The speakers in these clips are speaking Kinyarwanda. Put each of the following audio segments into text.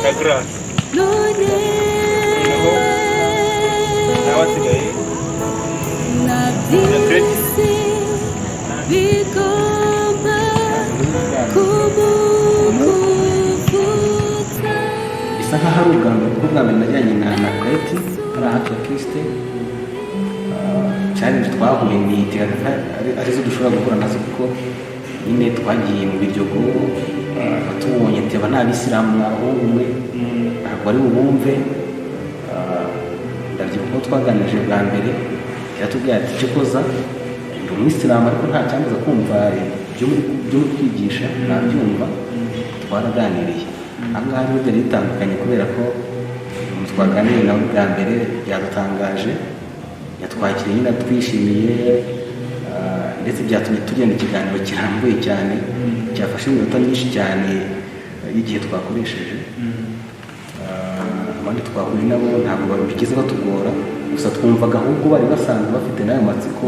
na Grace nawe asigaye na Kreti bisa nkaho ari ubwa mbere kuko bwa mbere najyanye na Kreti ari hafi ya Kristo challenge twahuye ni arizo dushobora guhura nazo kuko nyine twagiye mu Biryogo batubonye teba n'abisilamu abahungu umwe ntabwo ari bubumve ndabyibuka ko twaganije bwa mbere yatubwiye ati cyo koza ndi umwisilamu ariko nta cyambuza kumva byo kwigisha nabyumva twaraganiriye ahangaha rero byari bitandukanye kubera ko twaganiriye nawe bwa mbere byadutangaje yatwakiriye nyine twishimiye ndetse byatumye tugenda ikiganiro kirambuye cyane cyafashe iminota myinshi cyane y'igihe twakoresheje abandi twahuye nabo ntabwo babigeze batugora gusa twumvaga ahubwo bari basanzwe bafite n'ayo matsiko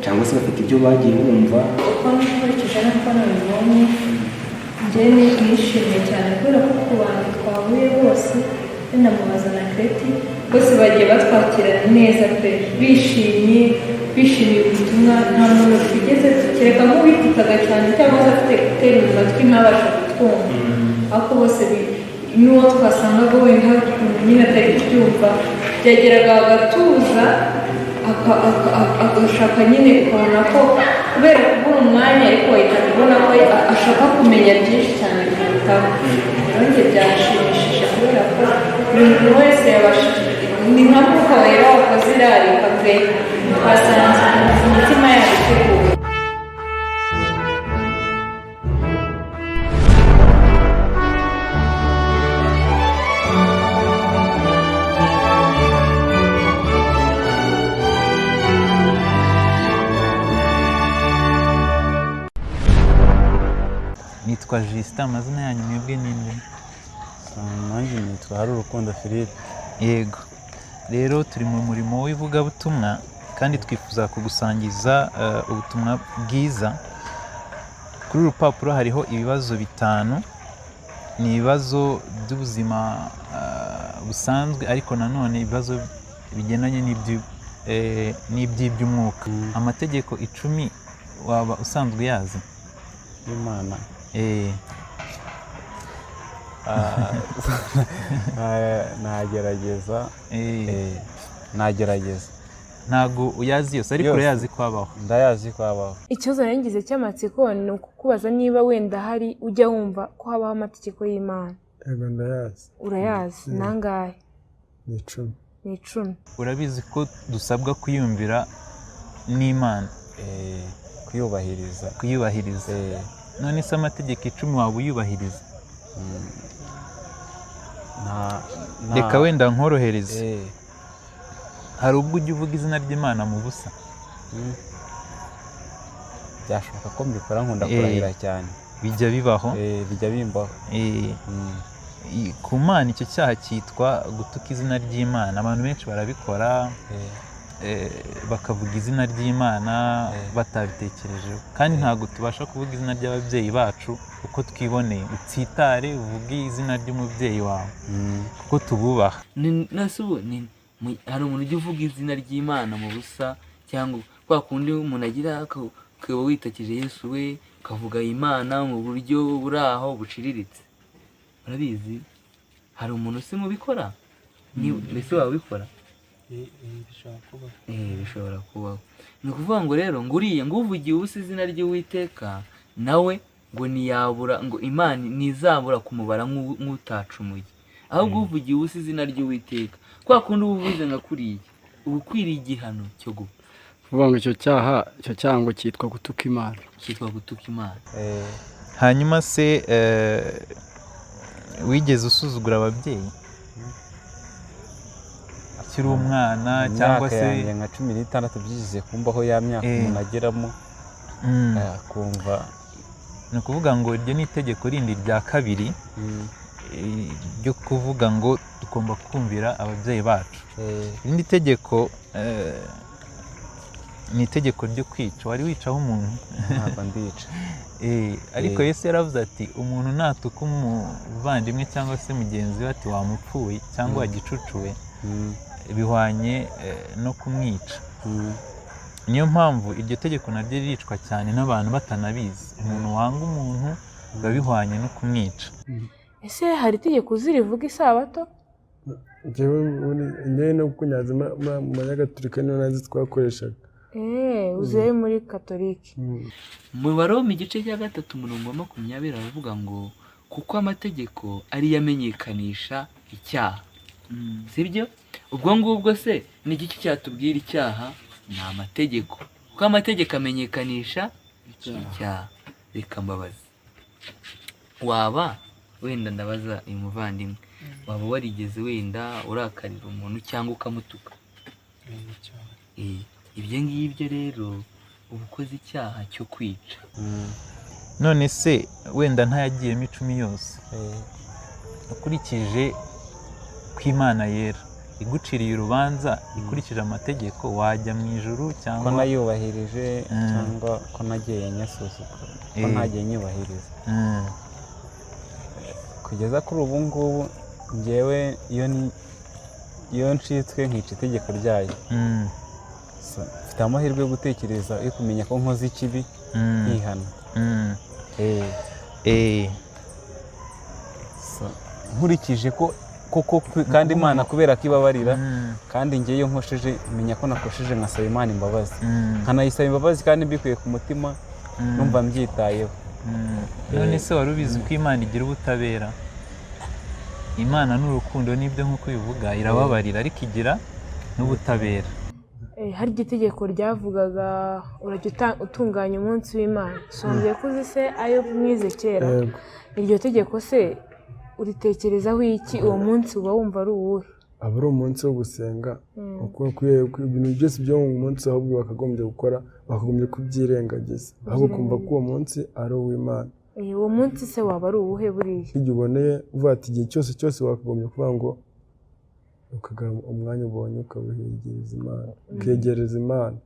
cyangwa se bafite ibyo bagiye bumva uko nkurikije n'uko nabibonye njyewe nishimiye cyane kubera ko ku bantu twahuye bose namubaza na Kreti bose bagiye batwakirana neza pe bishimiye ubutumwa nta muntu twigeze kereka nk'uwitikaga cyane cyangwa se afite gutera mu matwi ntabasha kutwumva ariko bose n'uwo twasangaga wenda nyine atari kubyumva byageraga agatuza agashaka nyine ukabona ko kubera kubura umwanya ariko wahita ubona ko ashaka kumenya byinshi cyane kurutaho nanjye byashimishije kubera ko buri muntu wese yabashije ni nka mwuka wera wakoze irarika pe twasanze imitima yabo iteguwe. Nitwa Justin, amazina yanyu mwebwe ninde? Nanjye nitwa Harurukundo Philippe. Yego. Rero turi mu murimo w'ivugabutumwa kandi twifuza kugusangiza ubutumwa bwiza. Kuri urupapuro hariho ibibazo bitanu. Ni ibibazo by'ubuzima busanzwe ariko nanone ibibazo bigendanye n'iby'iby'umwuka. Amategeko 10 waba usanzwe yazi? Imana. Nagerageza. Ntago uyazi yose ariko urayazi ko abaho. Ndayazi ko abaho. Ikibazo naringize cy'amatsiko ni ukukubaza niba wenda hari ujya wumva ko habaho amategeko y'Imana. Ego ndayazi. Urayazi nangahe? Ni 10. Ni 10. Urabizi ko dusabwa kwiyumvira n'Imana, kuyubahiriza. None se amategeko 10 waba uyubahiriza? Reka wenda nkorohereze. Hari ubwo ujya uvuga izina ry'Imana mu busa? Byashoboka ko mbikora nkunda kurahira cyane. Bijya bibaho? Bijya bimbaho. Ku Mana icyo cyaha cyitwa gutuka izina ry'Imana. Abantu benshi barabikora bakavuga izina ry'Imana batabitekerejeho, kandi ntabwo tubasha kuvuga izina ry'ababyeyi bacu uko twiboneye. Utsitare uvuge izina ry'umubyeyi wawe kuko tububaha. Nase ubu hari umuntu ujya uvuga izina ry'Imana mu busa, cyangwa kwa kundi umuntu agira ukaba witakije Yesu we ukavuga Imana mu buryo buri aho buciriritse? Urabizi hari umuntu se mubikora? Mbese wabikora? Bishobora kubaho. Ni ukuvuga ngo rero nguriye nguvugiye ubusa izina ry'Uwiteka nawe ngo ntiyabura, ngo Imana ntizabura kumubara nk'utacumuye, ahubwo uvugiye ubusa izina ry'Uwiteka kwa kundi ubuvuze nka kuriya uba ukwiriye igihano cyo gupfa. Kuvuga ngo icyo cyaha ngo cyitwa gutuka Imana. Cyitwa gutuka Imana. Hanyuma se wigeze usuzugura ababyeyi akiri umwana cyangwa se nka 16 byigize kumbaho ya myaka umuntu ageramo kumva? Ni ukuvuga ngo iryo ni itegeko rindi rya kabiri ryo kuvuga ngo tugomba kumvira ababyeyi bacu. Irindi tegeko ni itegeko ryo kwica. Wari wicaho umuntu? ntabwo ndica. Ariko Yesu yaravuze ati umuntu natuka umuvandimwe cyangwa se mugenzi we ati wamupfuye cyangwa wagicucuwe, bihwanye no kumwica. Niyo mpamvu iryo tegeko naryo riricwa cyane n'abantu batanabizi. Umuntu wanga umuntu biba bihwanye no kumwica. Ese hari itegeko uzi rivuga isabato? njyewe no kunyaza mu banyagatolika niyo nazi twakoreshaga. Uziye muri katolike. Mu Baroma igice cya 3 umurongo wa 20 aravuga ngo kuko amategeko ari yamenyekanisha icyaha. Sibyo? Ubwo ngubwo se ni iki cyatubwira icyaha? Ni amategeko. Kuko amategeko amenyekanisha icyaha. Reka mbabaza, waba wenda ndabaza uyu muvandimwe, waba warigeze wenda urakarira umuntu cyangwa ukamutuka? Ibyo ngibyo rero uba ukoze icyaha cyo kwica. None se wenda ntayagiyemo 10 yose, ukurikije ko Imana yera iguciriye urubanza ikurikije amategeko, wajya mu ijuru cyangwa ko nayubahirije cyangwa ko nagiye nyasuzugura, ko ntagiye nyubahiriza? Kugeza kuri ubu ngubu njyewe iyo ncitswe nkica itegeko ryayo, mfite amahirwe yo gutekereza yo kumenya ko nkoze ikibi nkihana. Nkurikije ko kandi Imana kubera ko ibabarira, kandi ngewe iyo nkosheje menya ko nakosheje nkasaba Imana imbabazi, nkanayisaba imbabazi kandi mbikuye ku mutima, numva mbyitayeho. None se wari ubizi ko Imana igira ubutabera? Imana n'urukundo nibyo nk'uko bivuga, irababarira ariko igira n'ubutabera. Hari itegeko ryavugaga urajya utunganya umunsi w'Imana. Songeye kuzi se ayo mwize kera. Iryo tegeko se uritekerezaho iki? Uwo munsi uba wumva ari uwuhe? Aba ari umunsi wo gusenga, ibintu byose byo mu munsi ahubwo bakagombye gukora, bakagombye kubyirengagiza, ahubwo kumva ko uwo munsi ari uw'Imana. Uwo munsi se waba ari uwuhe buriya? Igihe uboneye uvuga ati igihe cyose wakagombye kuvuga ngo ukagira umwanya ubonye ukawuhegereza Imana, ukegereza Imana.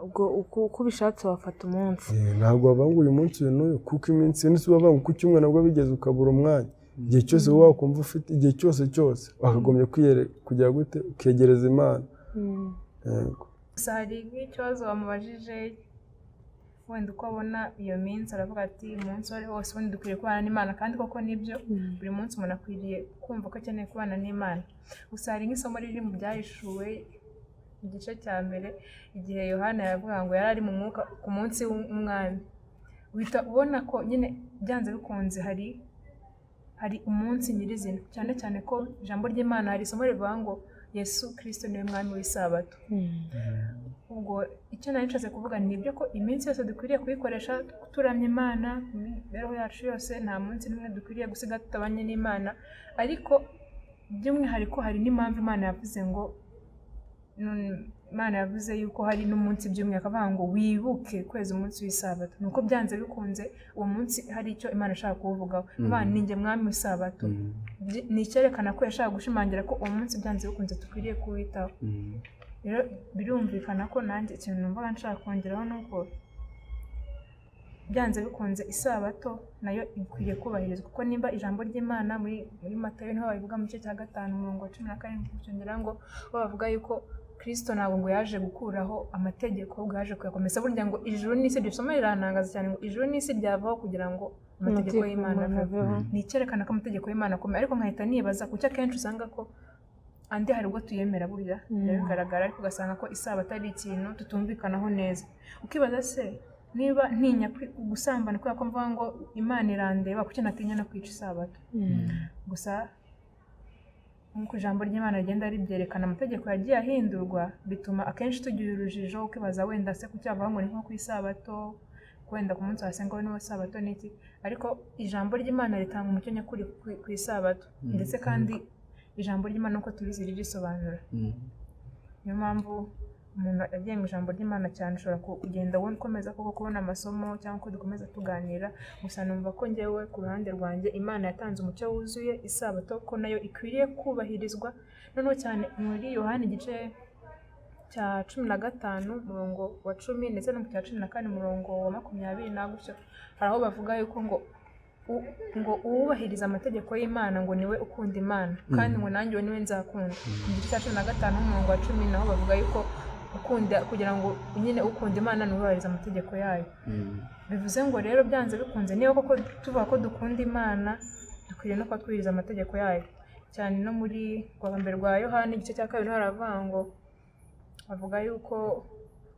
Ubwo uko ubishatse wafata umunsi. Ntabwo wavuga ngo uyu munsi uyu n'uyu, kuko iminsi yose wavuga ngo ku cyumweru nabwo bigeze ukabura umwanya. Igihe cyose wowe wakumva ufite, igihe cyose wakagombye kugira gute ukegereza Imana. Gusa hari nk'ikibazo wamubajije wenda uko abona iyo minsi, aravuga ati umunsi wari wose ubundi dukwiriye kubana n'Imana, kandi koko nibyo, buri munsi umuntu akwiriye kumva ko akeneye kubana n'Imana. Gusa hari nk'isomo riri mu Byahishuwe igice cya mbere, igihe Yohana yavuga ngo yari ari mu mwuka ku munsi w'umwami, uhita ubona ko nyine byanze bikunze hari umunsi nyirizina, cyane cyane ko ijambo ry'Imana hari isomo rivuga ngo Yesu Kristo niwe mwami w'isabato. Ubwo icyo nari nshatse kuvuga ni ibyo ko iminsi yose dukwiriye kuyikoresha turamya Imana, mu mibereho yacu yose nta munsi n'umwe dukwiriye gusiga tutabanye n'Imana, ariko by'umwihariko hari n'impamvu Imana yavuze ngo Imana yavuze yuko hari n'umunsi by'umwihariko avuga ngo wibuke kweza umunsi w'isabato. Nuko byanze bikunze uwo munsi hari icyo Imana ashaka kuvugaho. Imana ni njye mwami w'isabato. Ni icyerekana ko yashaka gushimangira ko uwo munsi byanze bikunze dukwiriye kuwitaho. Rero birumvikana ko nanjye ikintu numvaga nshaka kongeraho nuko byanze bikunze isabato nayo ikwiriye kubahirizwa, kuko nimba ijambo ry'Imana muri Matayo niho babivuga mu gice cya 5 umurongo wa 17 cyongera ngo bavuga yuko Kristo ntabwo ngo yaje gukuraho amategeko, ubwo yaje kuyakomeza. Burya ngo ijuru n'isi, iryo somo rirantangaza cyane, ngo ijuru n'isi ryavaho kugira ngo amategeko y'Imana aveho. Ni icyerekana ko amategeko y'Imana akomeye, ariko nkahita nibaza kuki akenshi usanga ko andi hari ubwo tuyemera burya bigaragara, ariko ugasanga ko isabato ari ikintu tutumvikanaho neza. Ukibaza se niba ntinya gusambana kubera ko mvuga ngo Imana irandeba, kuki natinya no kwica isabato? Gusa nk'uko ijambo ry'Imana rigenda ribyerekana, amategeko yagiye ahindurwa, bituma akenshi tugira urujijo, ukibaza wenda se kuki bavuga ngo ni nko ku isabato, wenda ku munsi wasengaho niwo sabato n'iki, ariko ijambo ry'Imana ritanga umucyo nyakuri ku isabato, ndetse kandi ijambo ry'Imana uko tubizi rigisobanura. Niyo mpamvu umuntu agiye mu ijambo ry'Imana cyane ushobora kugenda ukomeza koko kubona amasomo cyangwa ko dukomeza tuganira. Gusa numva ko njyewe ku ruhande rwanjye Imana yatanze umucyo wuzuye, isabato ko nayo ikwiriye kubahirizwa, noneho cyane muri Yohana igice cya 15 umurongo wa 10 ndetse no mu cya 14 umurongo wa 20 na gutyo hari aho bavuga yuko ngo uwubahiriza amategeko y'Imana ngo niwe ukunda Imana kandi ngo nanjye niwe nzakunda. Mu gice cya 15 umurongo wa 10 naho bavuga yuko ukunda kugira ngo nyine ukunda Imana n'ubahiriza amategeko yayo. Bivuze ngo rero byanze bikunze niyo koko tuvuga ko dukunda Imana dukwiriye no kwatwiriza amategeko yayo cyane. No muri rwambere rwa Yohana igice cya 2 haravuga ngo avuga yuko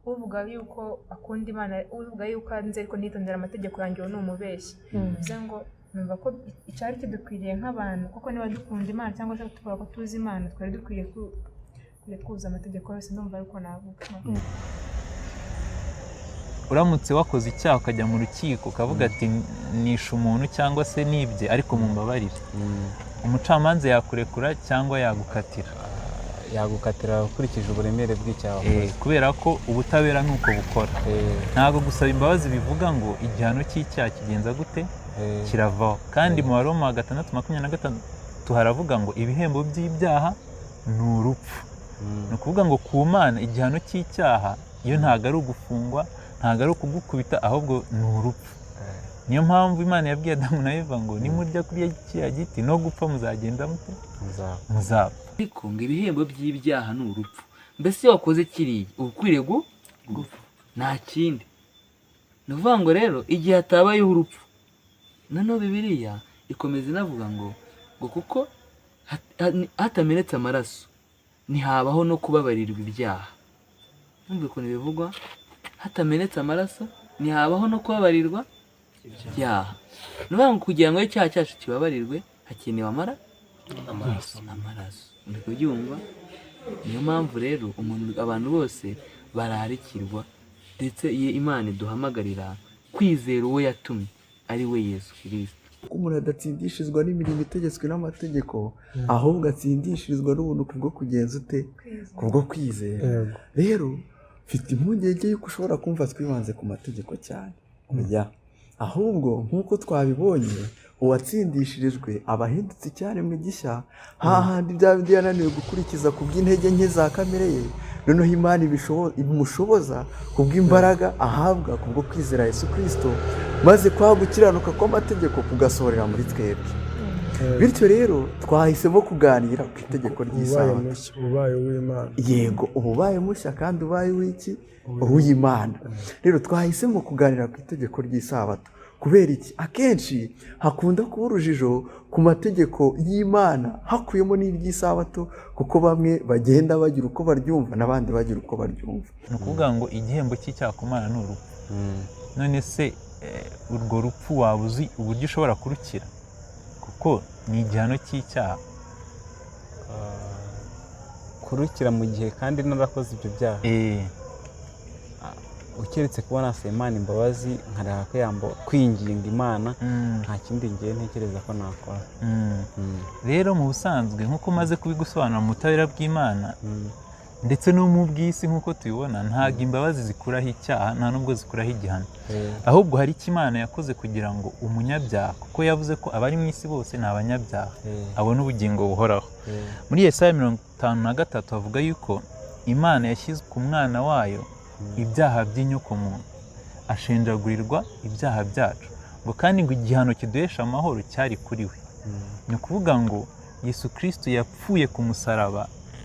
uvuga yuko akunda Imana, uvuga yuko anze ariko nitondera amategeko yanjye ni umubeshyi. Bivuze ngo numva ko icyari kidukwiriye nk'abantu kuko niba dukunda Imana cyangwa se tuvuga ko tuzi Imana twari dukwiriye kuza amategeko yose. Ndumva ariko navuga uramutse wakoze icyaha ukajya mu rukiko ukavuga ati nishe umuntu cyangwa se nibye ariko mumbabarire, umucamanza yakurekura cyangwa yagukatira? Yagukatira ukurikije uburemere bw'icyaha. Kubera ko ubutabera nuko bukora. Ntabwo gusaba imbabazi bivuga ngo igihano cy'icyaha kigenza gute kiravaho. Kandi mu Baroma 6:26 haravuga ngo ibihembo by'ibyaha ni urupfu. Ni ukuvuga ngo ku Mana igihano cy'icyaha iyo ntabwo ari ugufungwa, ntabwo ari ukugukubita, ahubwo ni urupfu. Niyo mpamvu Imana yabwiye Adamu na Eva ngo nimurya kuri kiriya giti no gupfa muzagenda mute? Muzapfa. Ariko ngo ibihembo by'ibyaha ni urupfu. Mbese iyo wakoze kiriya uba ukwiriye gupfa, nta kindi. Ni ukuvuga ngo rero igihe hatabayeho urupfu, noneho Bibiliya ikomeza inavuga ngo kuko hatamenetse amaraso ntihabaho no kubabarirwa ibyaha. Numva ukuntu bivugwa, hatamenetse amaraso ntihabaho no kubabarirwa ibyaha. Ni ukuvuga ngo kugira ngo icyaha cyacu kibabarirwe hakenewe amaraso. Ndi kubyumva. Niyo mpamvu rero abantu bose bararikirwa, ndetse Imana iduhamagarira kwizera uwo yatumye ari we Yesu Kristo. Ko umuntu adatsindishirizwa n'imirimo itegetswe n'amategeko, ahubwo atsindishirizwa n'ubuntu kubwo kugenza ute? Kubwo kwizera. Rero mfite impungenge y'uko ushobora kumva twibanze ku mategeko cyane. Ahubwo nk'uko twabibonye uwatsindishirijwe abahindutse icyaremwe gishya, hahandi bya bindi yananiwe gukurikiza ku bw'intege nke za kamere ye, noneho Imana imushoboza ku bw'imbaraga ahabwa kubwo kwizera Yesu Kristo, maze kwa gukiranuka kw'amategeko kugasohorera muri twebwe. Bityo rero twahisemo kuganira ku itegeko ry'isabato. Ubaye w'Imana. Yego, ubaye mushya kandi ubaye w'iki? Uw'Imana. Rero twahisemo kuganira ku itegeko ry'isabato. Kubera iki? Akenshi hakunda kuba urujijo ku mategeko y'Imana hakuyemo n'iby'isabato, kuko bamwe bagenda bagira uko baryumva n'abandi bagira uko baryumva. Ni ukuvuga ngo igihembo cy'icyaha ku Mana ni urupfu. None se urwo rupfu waba uzi uburyo ushobora kurukira? Kuko ni igihano cy'icyaha. Kurukira mu gihe kandi narakoze ibyo byaha. Ukeretse kuba nasaba Imana imbabazi nkareka ko kwinginga Imana, nta kindi ngiye ntekereza ko nakora. Rero mu busanzwe nk'uko maze kubigusobanura mu butabera bw'Imana ndetse no mu bw'isi nk'uko tubibona, ntabwo imbabazi zikuraho icyaha, nta nubwo zikuraho igihano. Ahubwo hari icyo Imana yakoze kugira ngo umunyabyaha, kuko yavuze ko abari mu isi bose ni abanyabyaha, abone ubugingo buhoraho. Muri Yesaya 53 havuga yuko Imana yashyize ku mwana wayo ibyaha by'inyokomuntu, ashenjagurirwa ibyaha byacu, ngo kandi ngo igihano kiduhesha amahoro cyari kuri we. Ni ukuvuga ngo Yesu Kristo yapfuye ku musaraba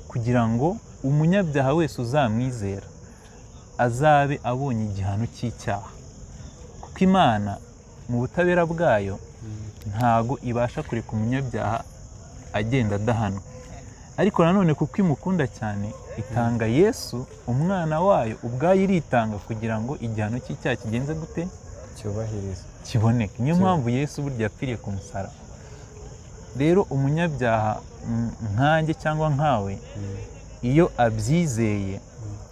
kugira ngo umunyabyaha wese uzamwizera azabe abonye igihano cy'icyaha, kuko Imana mu butabera bwayo ntago ibasha kureka umunyabyaha agenda adahanwa. Ariko nanone kuko imukunda cyane, itanga Yesu umwana wayo ubwayo, iritanga kugira ngo igihano cy'icyaha kigenze gute? Cyubahiriza, kiboneke. Niyo mpamvu Yesu burya yapfiriye ku musaraba. Rero umunyabyaha nkanjye cyangwa nkawe, iyo abyizeye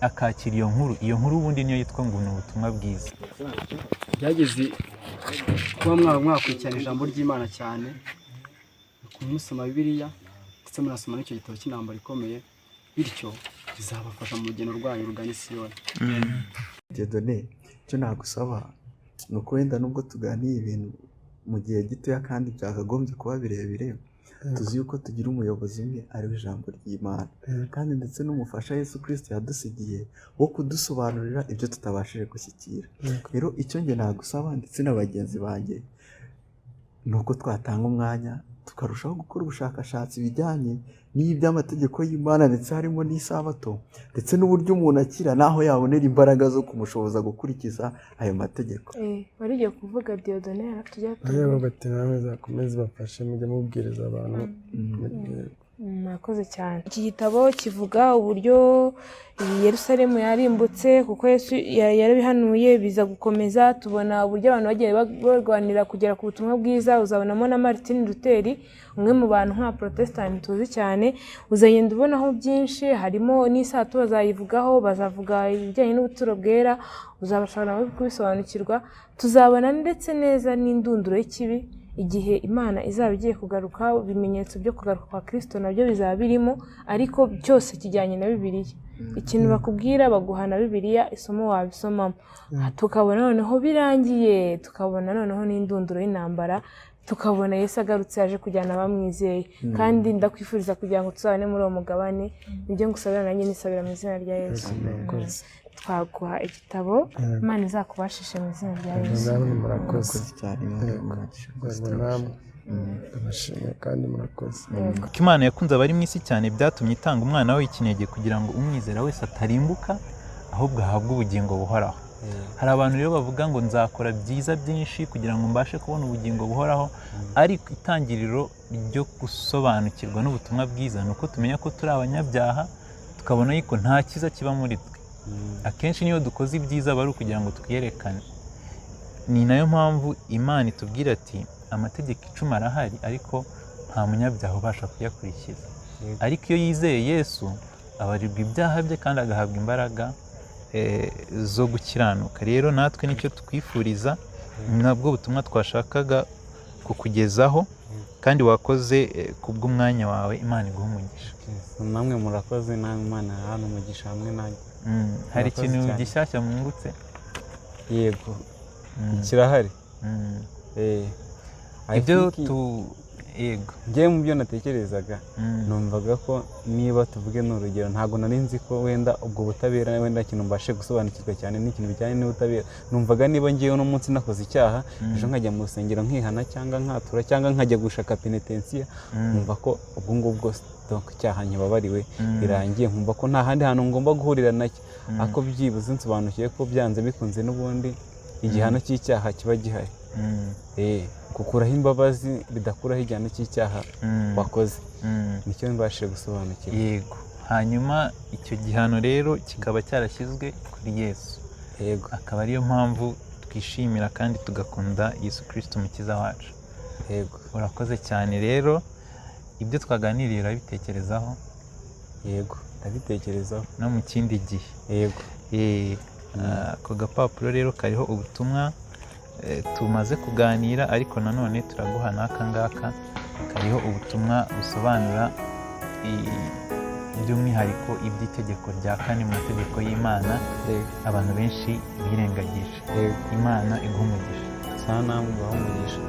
akakira iyo nkuru ubundi niyo yitwa ngo ni ubutumwa bwiza. Byageze kuba mwakurikirana ijambo ry'Imana cyane, musoma Bibiliya ndetse munasoma n'icyo gitabo cy'intambara ikomeye, bityo bizabafasha mu rugendo rwanyu rugana i Siyoni. Dieudonné, icyo nagusaba ni uko wenda nubwo tuganiye ibintu mu gihe gitoya kandi byakagombye kuba birebire, tuzi yuko tugira umuyobozi umwe ariwe ijambo ry'Imana kandi ndetse n'umufasha Yesu Kristo yadusigiye wo kudusobanurira ibyo tutabashije gushyikira. Rero icyo njye nagusaba ndetse na bagenzi banjye ni uko twatanga umwanya tukarushaho gukora ubushakashatsi bijyanye n'iby'amategeko y'Imana ndetse harimo n'isabato ndetse n'uburyo umuntu akira n'aho yabonera imbaraga zo kumushoboza gukurikiza ayo mategeko. warigiye kuvuga Dieudonné tujya bati namwe zakomeze bafashe mujye mubwiriza abantu. murakoze cyane. Iki gitabo kivuga uburyo Yerusalemu yarimbutse kuko Yesu yarabihanuye biza gukomeza, tubona uburyo abantu bagiye barwanira kugera ku butumwa bwiza. Uzabonamo na Martin Luther, umwe mu bantu nka Protestant tuzi cyane. Uzagenda ubonaho byinshi, harimo n'isabato bazayivugaho, bazavuga ibijyanye n'ubuturo bwera, uzabashobora no kubisobanukirwa. Tuzabona ndetse neza n'indunduro y'ikibi igihe Imana izaba igiye kugaruka, ibimenyetso byo kugaruka kwa Kristo nabyo bizaba birimo, ariko cyose kijyanye na Bibiliya. Ikintu bakubwira baguhana Bibiliya, isomo wabisomamo. Tukabona noneho birangiye, tukabona noneho n'indunduro y'intambara, tukabona Yesu agarutse yaje kujyana abamwizeye. Kandi ndakwifuriza kugira ngo tuzabane muri uwo mugabane. Nibyo ngusabira nanjye nisabira mu izina rya Yesu. Twaguha igitabo, Imana izakubashishe mu izina rya Yesu. Murakoze cyane. Ndabashimiye kandi murakoze. Kuko Imana yakunze abari mu isi cyane byatumye itanga umwana we w'ikinege kugira ngo umwizera wese atarimbuka ahubwo ahabwe ubugingo buhoraho. Hari abantu rero bavuga ngo nzakora byiza byinshi kugira ngo mbashe kubona ubugingo buhoraho, ariko itangiriro ryo gusobanukirwa n'ubutumwa bwiza ni uko tumenya ko turi abanyabyaha, tukabona yuko nta cyiza kiba muri twe. Akenshi niyo dukoze ibyiza bari ukugira ngo twiyerekane. Ni nayo mpamvu Imana itubwira ati amategeko 10 arahari ariko nta munyabyaha ubasha kuyakurikiza. Ariko iyo yizeye Yesu abarirwa ibyaha bye kandi agahabwa imbaraga zo gukiranuka. Rero natwe nicyo twifuriza, nabwo butumwa twashakaga kukugezaho, kandi wakoze kubw'umwanya wawe. Imana iguhe umugisha. Namwe murakoze, namwe Imana hano umugisha hamwe nanjye. Hari ikintu gishyashya mwungutse? Yego, kirahari. Ibyo yego, njye mu byo natekerezaga numvaga ko niba tuvuge n'urugero, ntabwo nari nzi ko wenda ubwo butabera wenda ikintu mbashe gusobanukirwa cyane n'ikintu bijyanye n'ubutabera. Numvaga niba ngiyeho no munsi nakoze icyaha, ejo nkajya mu rusengero nkihana cyangwa nkatura cyangwa nkajya gushaka penitensiya, numva ko ubwo ngubwo icyaha nkibabariwe birangiye, nkumva ko nta handi hantu ngomba guhurira nacyo. Ako byibuze nsobanukiye ko byanze bikunze n'ubundi igihano cy'icyaha kiba gihari. Gukuraho imbabazi bidakuraho igihano cy'icyaha wakoze. Nicyo mbashije gusobanukirwa. Yego, hanyuma icyo gihano rero kikaba cyarashyizwe kuri Yesu. Yego, akaba ariyo mpamvu twishimira kandi tugakunda Yesu Kristo umukiza wacu. Yego, urakoze cyane. Rero ibyo twaganiriye urabitekerezaho? Yego, ndabitekerezaho no mu kindi gihe. Yego. Ako gapapuro rero kariho ubutumwa tumaze kuganira, ariko nanone turaguha n'aka ngaka kariho ubutumwa busobanura by'umwihariko iby'itegeko rya 4 mu mategeko y'Imana abantu benshi birengagije. Imana iguhe umugisha. Sana, mubaho umugisha.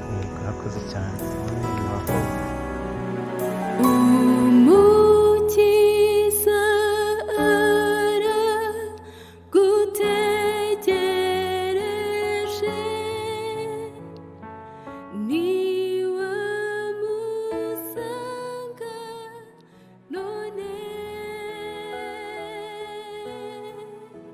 Urakoze cyane. Murakoze.